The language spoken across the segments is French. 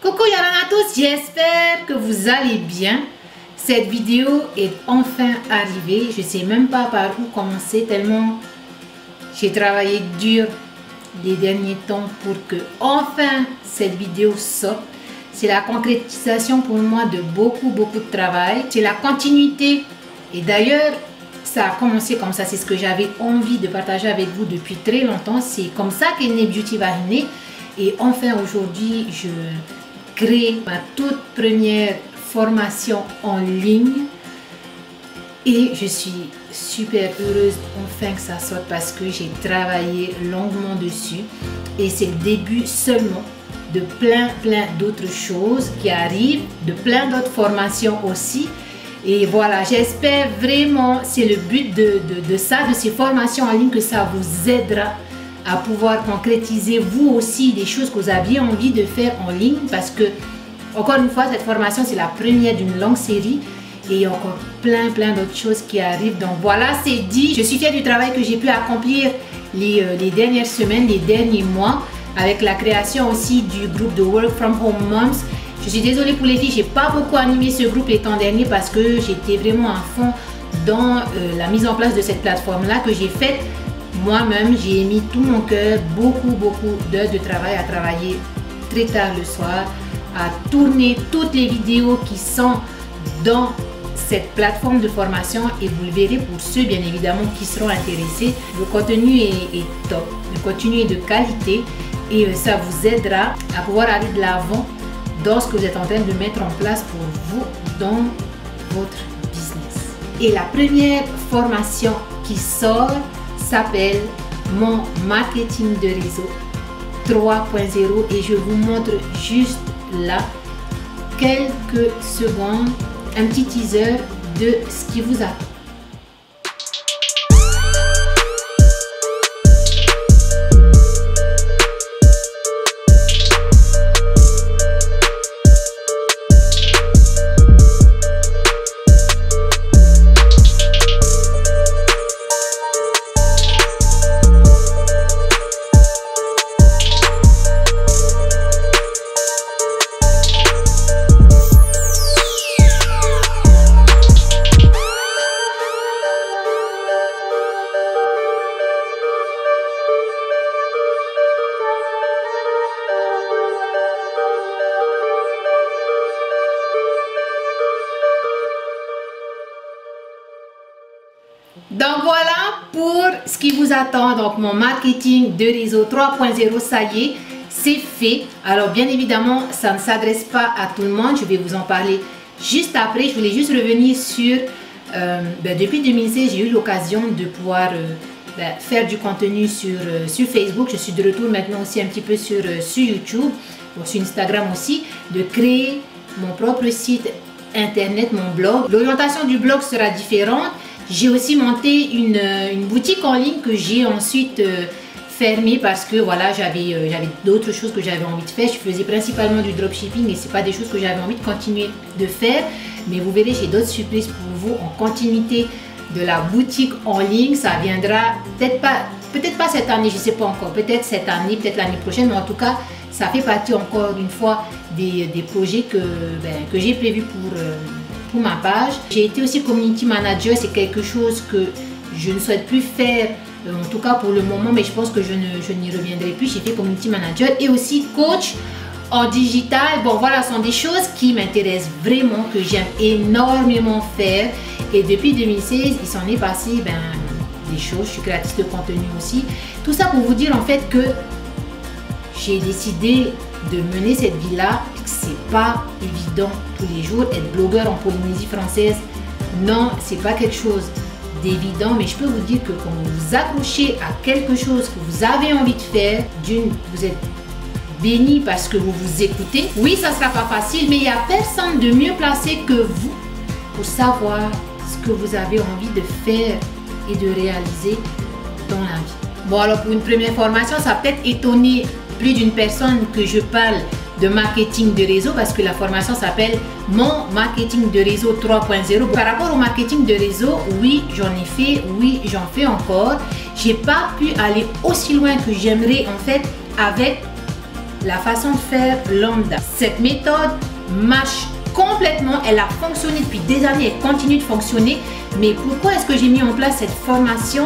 Coucou Yaran à tous, j'espère que vous allez bien. Cette vidéo est enfin arrivée. Je ne sais même pas par où commencer tellement j'ai travaillé dur les derniers temps pour que enfin cette vidéo sorte. C'est la concrétisation pour moi de beaucoup de travail. C'est la continuité. Et d'ailleurs, ça a commencé comme ça. C'est ce que j'avais envie de partager avec vous depuis très longtemps. C'est comme ça qu'est né Beauty Varinée. Et enfin aujourd'hui, je crée ma toute première formation en ligne. Et je suis super heureuse enfin que ça sorte parce que j'ai travaillé longuement dessus. Et c'est le début seulement de plein d'autres choses qui arrivent, de plein d'autres formations aussi. Et voilà, j'espère vraiment, c'est le but de ça, de ces formations en ligne, que ça vous aidera à pouvoir concrétiser vous aussi des choses que vous aviez envie de faire en ligne. Parce que, encore une fois, cette formation, c'est la première d'une longue série. Et il y a encore plein d'autres choses qui arrivent. Donc voilà, c'est dit. Je suis fière du travail que j'ai pu accomplir les dernières semaines, les derniers mois, avec la création aussi du groupe de Work From Home Moms. Je suis désolée pour les filles, j'ai pas beaucoup animé ce groupe l'été dernier parce que j'étais vraiment à fond dans la mise en place de cette plateforme-là que j'ai faite moi-même. J'ai mis tout mon cœur, beaucoup d'heures de travail, à travailler très tard le soir, à tourner toutes les vidéos qui sont dans cette plateforme de formation, et vous le verrez pour ceux bien évidemment qui seront intéressés. Le contenu est top, le contenu est de qualité et ça vous aidera à pouvoir aller de l'avant dans ce que vous êtes en train de mettre en place pour vous dans votre business. Et la première formation qui sort s'appelle mon marketing de réseau 3.0 et je vous montre juste là quelques secondes, un petit teaser de ce qui vous attend. Donc voilà pour ce qui vous attend. Donc mon marketing de réseau 3.0, ça y est, c'est fait. Alors bien évidemment, ça ne s'adresse pas à tout le monde. Je vais vous en parler juste après. Je voulais juste revenir sur, depuis 2016, j'ai eu l'occasion de pouvoir faire du contenu sur Facebook. Je suis de retour maintenant aussi un petit peu sur YouTube, sur Instagram aussi, de créer mon propre site internet, mon blog. L'orientation du blog sera différente. J'ai aussi monté une boutique en ligne que j'ai ensuite fermée parce que voilà, j'avais d'autres choses que j'avais envie de faire. Je faisais principalement du dropshipping et c'est pas des choses que j'avais envie de continuer de faire. Mais vous verrez, j'ai d'autres surprises pour vous en continuité de la boutique en ligne. Ça viendra peut-être pas cette année, je sais pas encore. Peut-être cette année, peut-être l'année prochaine. Mais en tout cas, ça fait partie encore une fois des projets que j'ai prévus pour ma page. J'ai été aussi community manager, c'est quelque chose que je ne souhaite plus faire, en tout cas pour le moment, mais je pense que je n'y reviendrai plus. J'ai fait community manager et aussi coach en digital. Bon voilà, ce sont des choses qui m'intéressent vraiment, que j'aime énormément faire. Et depuis 2016, il s'en est passé des choses. Je suis créatrice de contenu aussi. Tout ça pour vous dire en fait que j'ai décidé de mener cette vie-là. C'est pas évident tous les jours. Être blogueur en Polynésie française, non, c'est pas quelque chose d'évident. Mais je peux vous dire que quand vous vous accrochez à quelque chose que vous avez envie de faire, vous êtes béni parce que vous vous écoutez. Oui, ça sera pas facile, mais il n'y a personne de mieux placé que vous pour savoir ce que vous avez envie de faire et de réaliser dans la vie. Bon, alors pour une première formation, ça peut être étonner plus d'une personne que je parle de marketing de réseau parce que la formation s'appelle mon marketing de réseau 3.0. Par rapport au marketing de réseau, oui, j'en ai fait, oui, j'en fais encore. J'ai pas pu aller aussi loin que j'aimerais en fait avec la façon de faire lambda. Cette méthode marche complètement, elle a fonctionné depuis des années, elle continue de fonctionner. Mais pourquoi est-ce que j'ai mis en place cette formation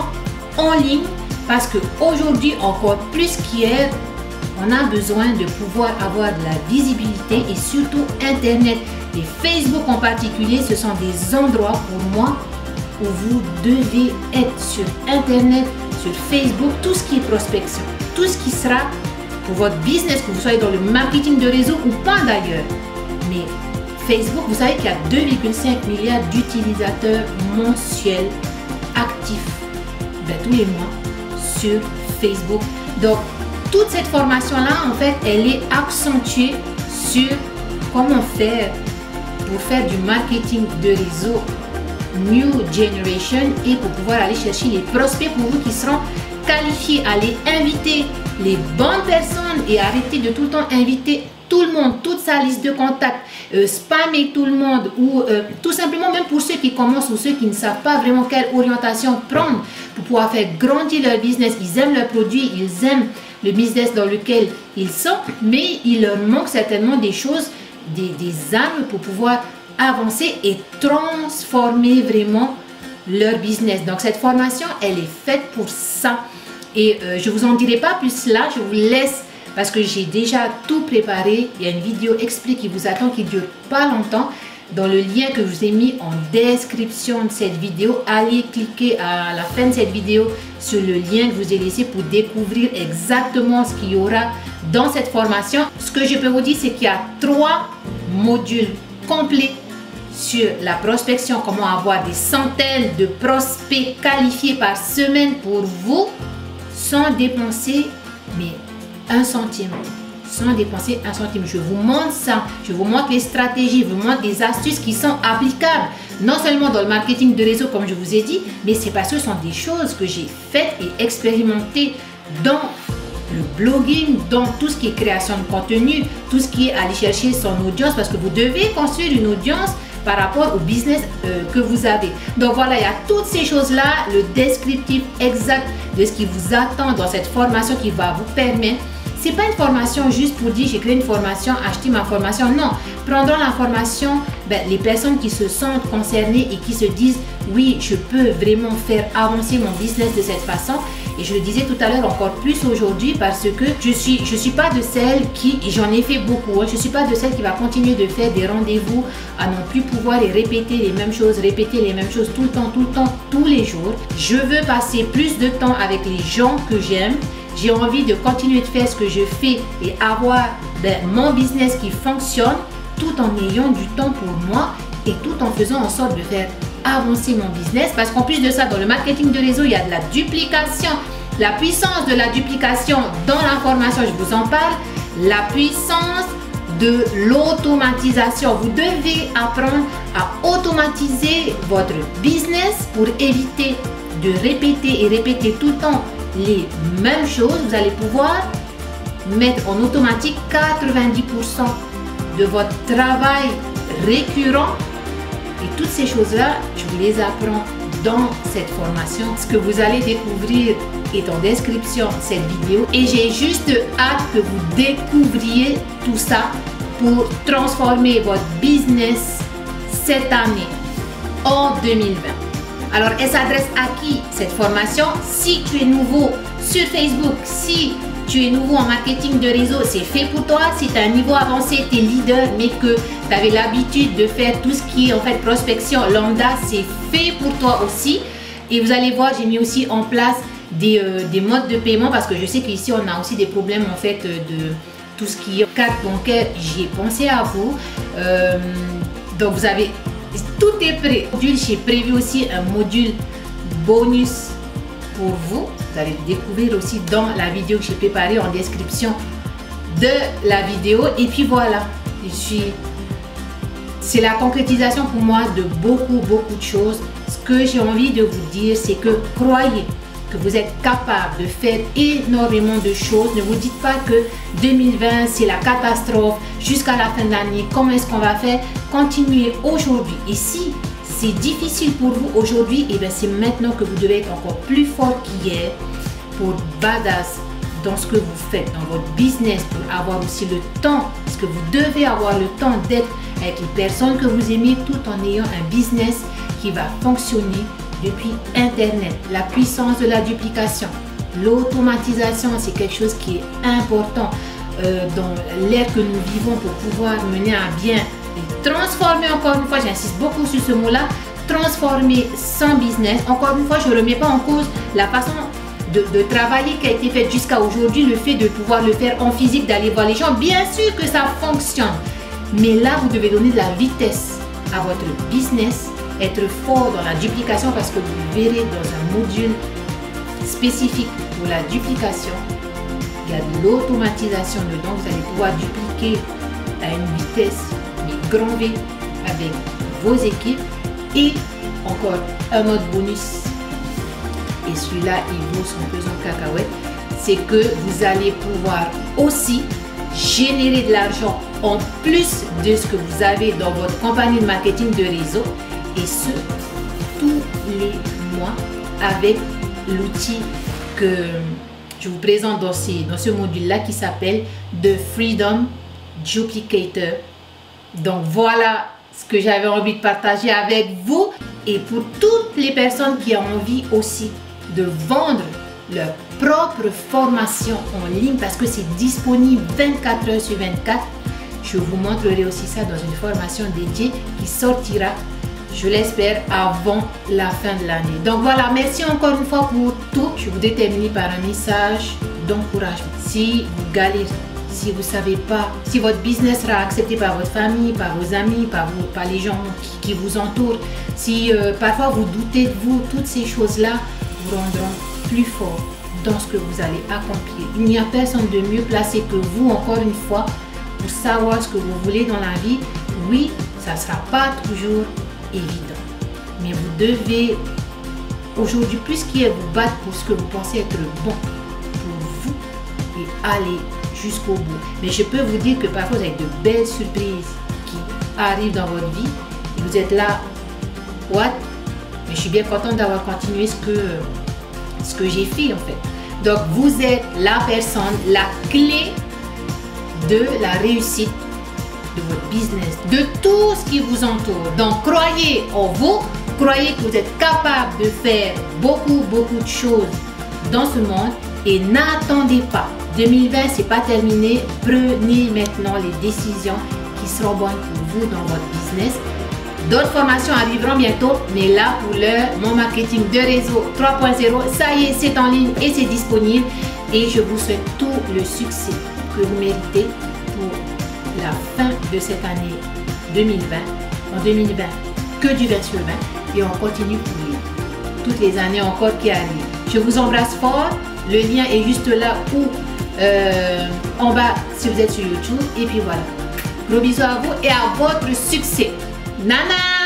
en ligne? Parce qu'aujourd'hui, encore plus qu'hier, on a besoin de pouvoir avoir de la visibilité et surtout Internet. Et Facebook en particulier, ce sont des endroits pour moi où vous devez être sur Internet, sur Facebook, tout ce qui est prospection, tout ce qui sera pour votre business, que vous soyez dans le marketing de réseau ou pas d'ailleurs. Mais Facebook, vous savez qu'il y a 2,5 milliards d'utilisateurs mensuels actifs tous les mois sur Facebook. Donc, toute cette formation-là, en fait, elle est accentuée sur comment faire pour faire du marketing de réseau New Generation et pour pouvoir aller chercher les prospects pour vous qui seront qualifiés. Allez inviter les bonnes personnes et arrêtez de tout le temps inviter tout le monde, toute sa liste de contacts, spammer tout le monde ou tout simplement même pour ceux qui commencent ou ceux qui ne savent pas vraiment quelle orientation prendre pour pouvoir faire grandir leur business. Ils aiment leurs produits, ils aiment le business dans lequel ils sont, mais il leur manque certainement des choses, des armes pour pouvoir avancer et transformer vraiment leur business. Donc cette formation, elle est faite pour ça. Et je vous en dirai pas plus là, je vous laisse parce que j'ai déjà tout préparé. Il y a une vidéo explique qui vous attend, qui dure pas longtemps. Dans le lien que je vous ai mis en description de cette vidéo, allez cliquer à la fin de cette vidéo sur le lien que je vous ai laissé pour découvrir exactement ce qu'il y aura dans cette formation. Ce que je peux vous dire, c'est qu'il y a 3 modules complets sur la prospection, comment avoir des centaines de prospects qualifiés par semaine pour vous sans dépenser mais 1 centime. Sans dépenser 1 centime. Je vous montre ça, je vous montre les stratégies, je vous montre des astuces qui sont applicables non seulement dans le marketing de réseau comme je vous ai dit, mais c'est parce que ce sont des choses que j'ai faites et expérimentées dans le blogging, dans tout ce qui est création de contenu, tout ce qui est aller chercher son audience, parce que vous devez construire une audience par rapport au business que vous avez. Donc voilà, il y a toutes ces choses-là, le descriptif exact de ce qui vous attend dans cette formation qui va vous permettre. C'est pas une formation juste pour dire j'ai créé une formation, achetez ma formation. Non, prendront la formation les personnes qui se sentent concernées et qui se disent oui, je peux vraiment faire avancer mon business de cette façon. Et je le disais tout à l'heure encore plus aujourd'hui parce que je suis pas de celle qui, et j'en ai fait beaucoup, je suis pas de celle qui va continuer de faire des rendez-vous à non plus pouvoir et répéter les mêmes choses tout le temps, tous les jours. Je veux passer plus de temps avec les gens que j'aime. J'ai envie de continuer de faire ce que je fais et avoir mon business qui fonctionne tout en ayant du temps pour moi et tout en faisant en sorte de faire avancer mon business. Parce qu'en plus de ça, dans le marketing de réseau, il y a de la duplication. La puissance de la duplication dans la formation, je vous en parle. La puissance de l'automatisation. Vous devez apprendre à automatiser votre business pour éviter de répéter et répéter tout le temps les mêmes choses. Vous allez pouvoir mettre en automatique 90% de votre travail récurrent et toutes ces choses-là, je vous les apprends dans cette formation. Ce que vous allez découvrir est en description de cette vidéo et j'ai juste hâte que vous découvriez tout ça pour transformer votre business cette année en 2020. Alors, elle s'adresse à qui cette formation? Si tu es nouveau sur Facebook, si tu es nouveau en marketing de réseau, c'est fait pour toi. Si tu as un niveau avancé, tu es leader, mais que tu avais l'habitude de faire tout ce qui est en fait prospection lambda, c'est fait pour toi aussi. Et vous allez voir, j'ai mis aussi en place des modes de paiement parce que je sais qu'ici, on a aussi des problèmes en fait de tout ce qui est carte bancaire. J'ai pensé à vous. Donc, vous avez... Tout est prêt. J'ai prévu aussi un module bonus pour vous. Vous allez le découvrir aussi dans la vidéo que j'ai préparée en description de la vidéo. Et puis voilà, c'est la concrétisation pour moi de beaucoup de choses. Ce que j'ai envie de vous dire, c'est que croyez que vous êtes capable de faire énormément de choses. Ne vous dites pas que 2020 c'est la catastrophe jusqu'à la fin de l'année. Comment est-ce qu'on va faire? Continuez aujourd'hui. Et si c'est difficile pour vous aujourd'hui, et bien c'est maintenant que vous devez être encore plus fort qu'hier pour badass dans ce que vous faites, dans votre business, pour avoir aussi le temps, parce que vous devez avoir le temps d'être avec les personnes que vous aimez tout en ayant un business qui va fonctionner depuis Internet. La puissance de la duplication, l'automatisation, c'est quelque chose qui est important dans l'ère que nous vivons pour pouvoir mener à bien et transformer, encore une fois, j'insiste beaucoup sur ce mot-là, transformer son business. Encore une fois, je ne remets pas en cause la façon de travailler qui a été faite jusqu'à aujourd'hui, le fait de pouvoir le faire en physique, d'aller voir les gens. Bien sûr que ça fonctionne, mais là, vous devez donner de la vitesse à votre business, être fort dans la duplication parce que vous verrez dans un module spécifique pour la duplication, il y a de l'automatisation dedans. Vous allez pouvoir dupliquer à une vitesse mais grand V avec vos équipes. Et encore un autre bonus, et celui-là il vaut son pesant de cacahuètes, c'est que vous allez pouvoir aussi générer de l'argent en plus de ce que vous avez dans votre compagnie de marketing de réseau, et ce tous les mois avec l'outil que je vous présente dans ce module-là qui s'appelle The Freedom Duplicator. Donc voilà ce que j'avais envie de partager avec vous, et pour toutes les personnes qui ont envie aussi de vendre leur propre formation en ligne, parce que c'est disponible 24 heures sur 24. Je vous montrerai aussi ça dans une formation dédiée qui sortira, je l'espère, avant la fin de l'année. Donc voilà, merci encore une fois pour tout. Je voudrais terminer par un message d'encouragement. Si vous galérez, si vous ne savez pas, si votre business sera accepté par votre famille, par vos amis, par les gens qui vous entourent, si parfois vous doutez de vous, toutes ces choses-là vous rendront plus fort dans ce que vous allez accomplir. Il n'y a personne de mieux placé que vous, encore une fois, pour savoir ce que vous voulez dans la vie. Oui, ça ne sera pas toujours évident, mais vous devez aujourd'hui plus qu'hier vous battre pour ce que vous pensez être bon pour vous et aller jusqu'au bout. Mais je peux vous dire que parfois vous avez de belles surprises qui arrivent dans votre vie et vous êtes là, what? Mais je suis bien contente d'avoir continué ce que j'ai fait en fait. Donc vous êtes la personne, la clé de la réussite de votre business, de tout ce qui vous entoure. Donc croyez en vous, croyez que vous êtes capable de faire beaucoup de choses dans ce monde, et n'attendez pas. 2020, c'est pas terminé. Prenez maintenant les décisions qui seront bonnes pour vous dans votre business. D'autres formations arriveront bientôt, mais là pour l'heure, mon marketing de réseau 3.0, ça y est, c'est en ligne et c'est disponible. Et je vous souhaite tout le succès que vous méritez pour la fin de cette année 2020. En 2020, que du 20 sur 20, et on continue pour toutes les années encore qui arrivent. Je vous embrasse fort. Le lien est juste là ou en bas si vous êtes sur YouTube. Et puis voilà. Gros bisous à vous et à votre succès. Nana!